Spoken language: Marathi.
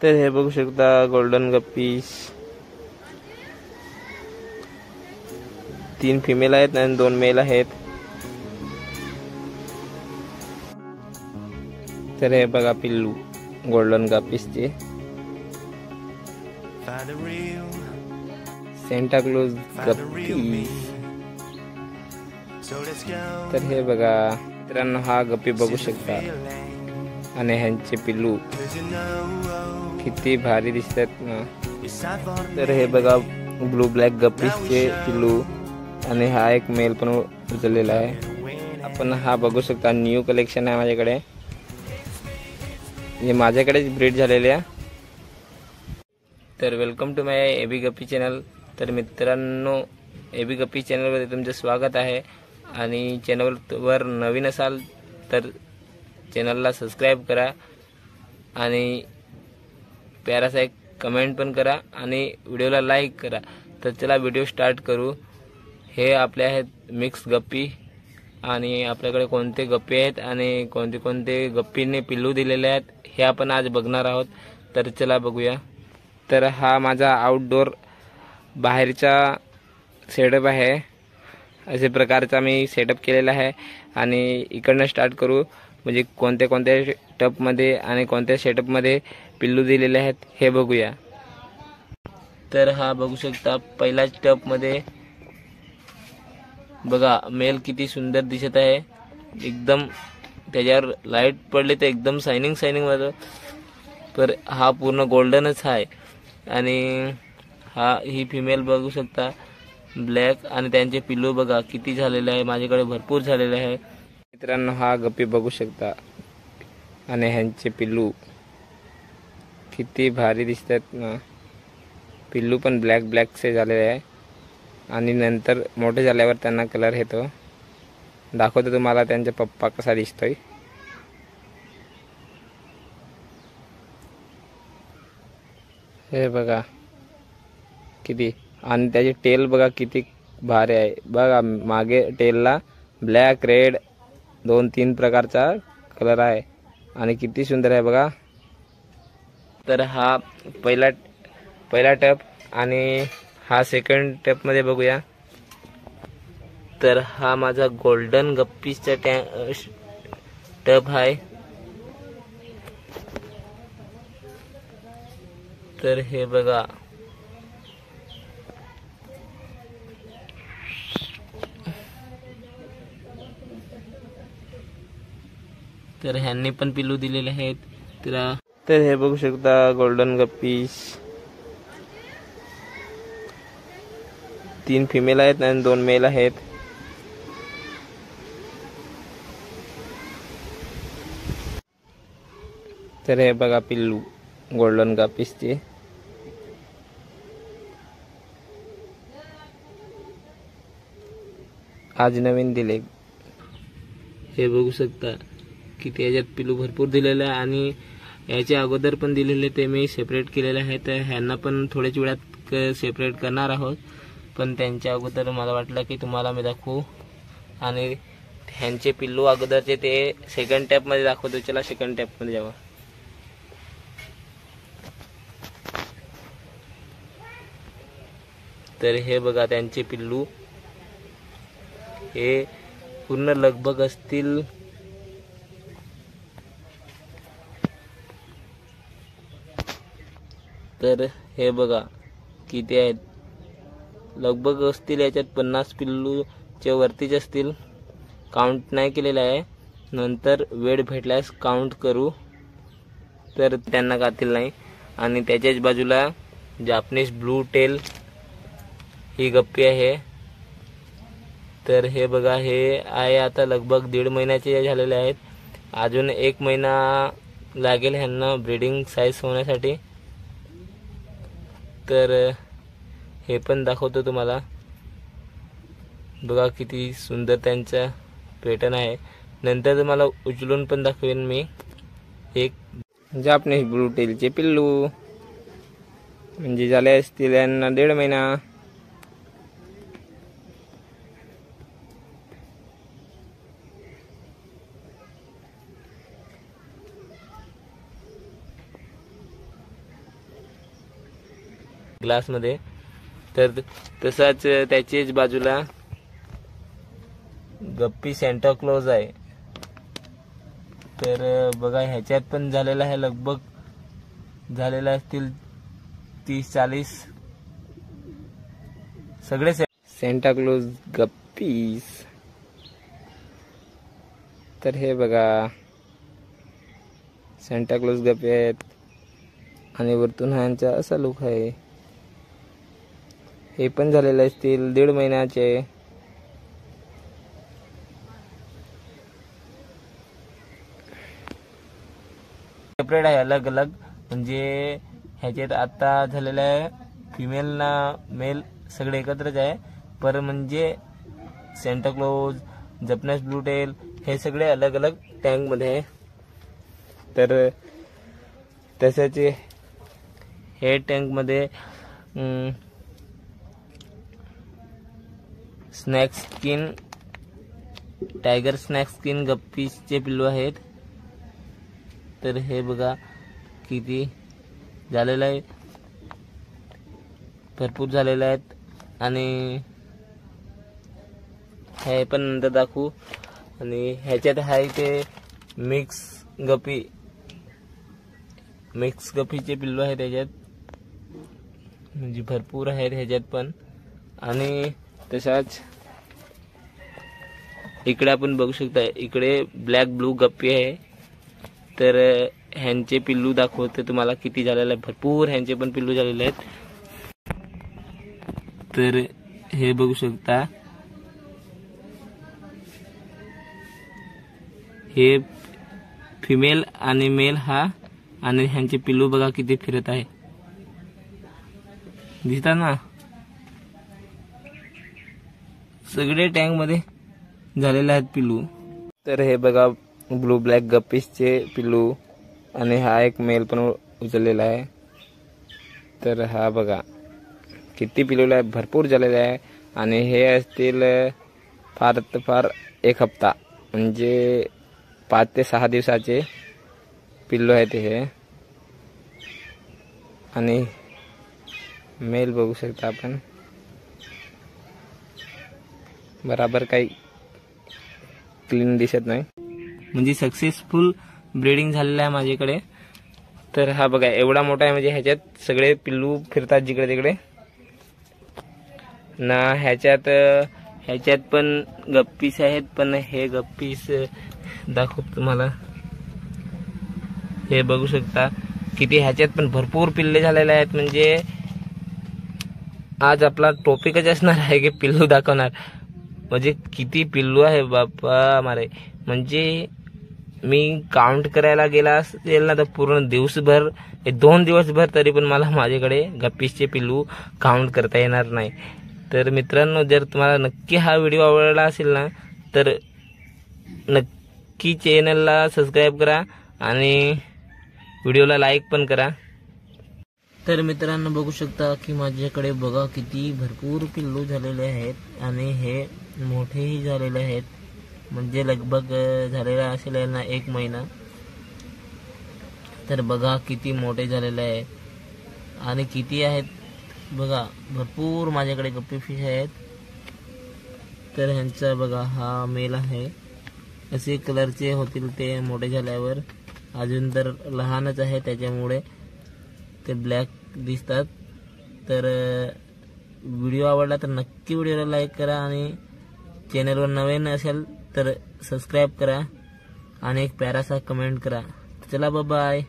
तर हे बघू शकता गोल्डन गप्पीस, 3 फिमेल आहेत आणि 2 मेल आहेत. तर हे बघा पिल्लू गोल्डन गप्पीसचे, सेंटा क्लॉज गप्पी. तर हे बघा मित्रांनो, हा गप्पी बघू शकता आणि ह्यांचे पिल्लू किती भारी दिसतात ना. तर हे बघा ब्लू ब्लॅक गप्पीसचे पिल्लू आणि हा एक मेल पण उचललेला आहे. आपण हा बघू शकता, न्यू कलेक्शन आहे माझ्याकडे, हे माझ्याकडेच ब्रीड झालेले आहे. तर welcome to my AB guppy channel. तर मित्रांनो, एबी गप्पी चॅनलवर तुमचं स्वागत आहे. आणि चॅनलवर नवीन असाल तर चॅनलला सबस्क्राईब करा आणि प्यारासा एक कमेंट पण करा आणि व्हिडिओला लाईक करा. तर चला व्हिडिओ स्टार्ट करू. हे आपले आहेत मिक्स गप्पी आणि आपल्याकडे कोणते गप्पी आहेत आणि कोणते कोणते गप्पीने पिल्लू दिलेले आहेत हे आपण आज बघणार आहोत. तर चला बघूया. तर हा माझा आउटडोर बाहेरचा सेटअप आहे. अशा प्रकारचा मी सेटअप केलेला आहे आणि इकडनं स्टार्ट करू, म्हणजे कोणत्या कोणत्या टपमध्ये आणि कोणत्या सेटअपमध्ये पिल्लू दिलेले आहेत हे बघूया. तर हा बघू शकता पहिल्याच टपमध्ये बघा मेल किती सुंदर दिसत आहे. एकदम त्याच्यावर लाईट पडली तर एकदम शायनिंग शायनिंग वाटतं. तर हा पूर्ण गोल्डनच आहे. आणि ही फिमेल बघू शकता ब्लॅक, आणि त्यांचे पिल्लू बघा किती झालेले आहे, माझ्याकडे भरपूर झालेले आहे. मित्रांनो, हा गप्पी बघू शकता आणि ह्यांचे पिल्लू किती भारी दिसतात ना. पिल्लू पण ब्लॅक ब्लॅकचे झालेले आहे आणि नंतर मोठे झाल्यावर त्यांना कलर येतो. दाखवतो तुम्हाला त्यांचा पप्पा कसा दिसतोय. हे बघा किती, आणि त्याची टेल बघा किती भारी आहे. बघा मागे टेलला ब्लॅक रेड 2-3 प्रकारचा कलर आहे आणि किती सुंदर आहे बघा. तर हा पहिला टप आणि हा सेकंड टपमध्ये बघूया. तर हा माझा गोल्डन गप्पीसचा टप आहे. तर हे बघा तर ह्यांनी पण पिल्लू दिलेले आहेत. तर हे बघू शकता गोल्डन गप्पीस, 3 फिमेल आहेत आणि 2 मेल आहेत. तर हे बघा पिल्लू गोल्डन गप्पीसचे. आज नवीन दिले. हे बघू शकता किती याच्यात पिल्लू भरपूर दिलेले आहे आणि याच्या अगोदर पण दिलेले ते मी सेपरेट केलेले आहे. तर ह्यांना पण थोड्याच वेळात सेपरेट करणार आहोत, पण त्यांच्या अगोदर मला वाटलं की तुम्हाला मी दाखवू. आणि ह्यांचे पिल्लू अगोदरचे ते सेकंड टॅपमध्ये दाखवतो. चला सेकंड टॅपमध्ये जावा. तर हे बघा त्यांचे पिल्लू, हे पूर्ण लगभग असतील 'तर हे बघा किती आहेत, लगभग असतील याच्यात 50 पिल्लूच्या वरतीच असतील. काउंट नाही केलेला आहे, नंतर वेळ भेटल्यास काउंट करू तर त्यांना गातील नाही. आणि त्याच्याच बाजूला जापनीज ब्लू टेल ही गप्पी आहे. तर हे बघा हे आहे आता लगभग 1.5 महिन्याचे झालेले आहेत. अजून 1 महिना लागेल ह्यांना ब्रीडिंग साईज होण्यासाठी. तर हे पण दाखवतो तुम्हाला. बघा किती सुंदर त्यांचा पॅटर्न आहे. नंतर तुम्हाला उचलून पण दाखवेन मी. एक जापनीज ब्लू टेलचे पिल्लू, म्हणजे झाले असतील यांना 1.5 महिना. ग्लासमध्ये। तर तसाच त्याच्याच बाजूला गप्पी सेंटा क्लॉज आहे। तर बघा ह्याच्यात पण झालेला आहे, लगभग झालेला असतील 30-40 सगळे सेंटा क्लॉज गप्पीस। तर हे बघा सेंटा क्लॉज गप्पी आहेत आणि वरतून ह्यांचा असा लुक आहे। हे पण झालेले असतील 1.5 महिन्याचे। सेपरेट आहे, अलग अलग, म्हणजे ह्याच्यात आता झालेलं आहे फिमेल ना मेल सगळे एकत्रच आहे, पर म्हणजे सेंटा क्लॉज, जपनेस ब्लू टेल हे सगळे अलग अलग टँक मध्ये आहे। तर तसेच हे टँक मध्ये snake skin, tiger snake skin गप्पीचे पिल्लू आहेत। तर हे बघा किती झालेलं आहे, भरपूर झालेले आहेत। आणि हे पण नंतर दाखवू। आणि ह्याच्यात आहे ते मिक्स गप्पीचे पिल्लू आहेत ह्याच्यात, म्हणजे भरपूर आहेत ह्याच्यात पण। आणि तसाच इकडे आपण बघू शकता, इकडे ब्लॅक ब्लू गप्पी आहे। तर ह्यांचे पिल्लू दाखवते तुम्हाला किती झालेले आहे, भरपूर ह्यांचे पण पिल्लू झालेले आहेत। तर हे बघू शकता, हे फिमेल आणि मेल हा, आणि ह्यांचे पिल्लू बघा किती फिरत आहे, दिसतात ना। सगळे टँक मध्ये झालेले आहेत पिल्लू। तर हे बघा ब्लू ब्लॅक गप्पीसचे पिल्लू, आणि हा एक मेल पण उचललेला आहे। तर हा बघा किती पिल्लू आहे, भरपूर झालेले आहे। आणि हे असतील फार तर फार 1 हप्ता, म्हणजे 5 ते 6 दिवसाचे पिल्लू आहेत हे। आणि मेल बघू शकता आपण, बराबर काही क्लीन दिसत नाही, म्हणजे सक्सेसफुल ब्रीडिंग झालेलं आहे माझ्याकडे। तर हा बघा एवढा मोठा आहे, म्हणजे ह्याच्यात सगळे पिल्लू फिरतात जिकडे तिकडे ना। ह्याच्यात पण गप्पीस आहेत, पण हे गप्पीस दाखवतो तुम्हाला। हे बघू शकता किती ह्याच्यात पण भरपूर पिल्ले झालेले आहेत। म्हणजे आज आपला टॉपिकच असणार आहे की पिल्लू दाखवणार, म्हणजे किती पिल्लू आहे बापा मारे। म्हणजे मी काउंट करायला गेला असेल ना तर पूर्ण दिवसभर, 2 दिवसभर तरी पण मला माझ्याकडे गप्पीसचे पिल्लू काउंट करता येणार नाही। तर मित्रांनो, जर तुम्हाला नक्की हा व्हिडिओ आवडला असेल ना तर नक्की चॅनलला सबस्क्राईब करा आणि व्हिडिओला लाईक पण करा। तर मित्रांनो बघू शकता की माझ्याकडे बघा किती भरपूर पिल्लू झालेले आहेत, आणि हे मोठेही झालेले आहेत, म्हणजे लगभग झालेला असेल ना 1 महिना। तर बघा किती मोठे झालेले आहे, आणि किती आहेत बघा, भरपूर माझ्याकडे गप्पी फिश आहेत। तर ह्यांचा बघा हा मेल आहे, असे कलरचे होतील ते मोठे झाल्यावर, अजून तर लहानच आहे त्याच्यामुळे ते ब्लॅक दिसतात। तर व्हिडिओ आवडला तर नक्की व्हिडिओला लाईक करा, आणि चॅनलवर नवीन असेल तर सबस्क्राईब करा, आणि एक प्यारासा कमेंट करा। चला बाय बाय।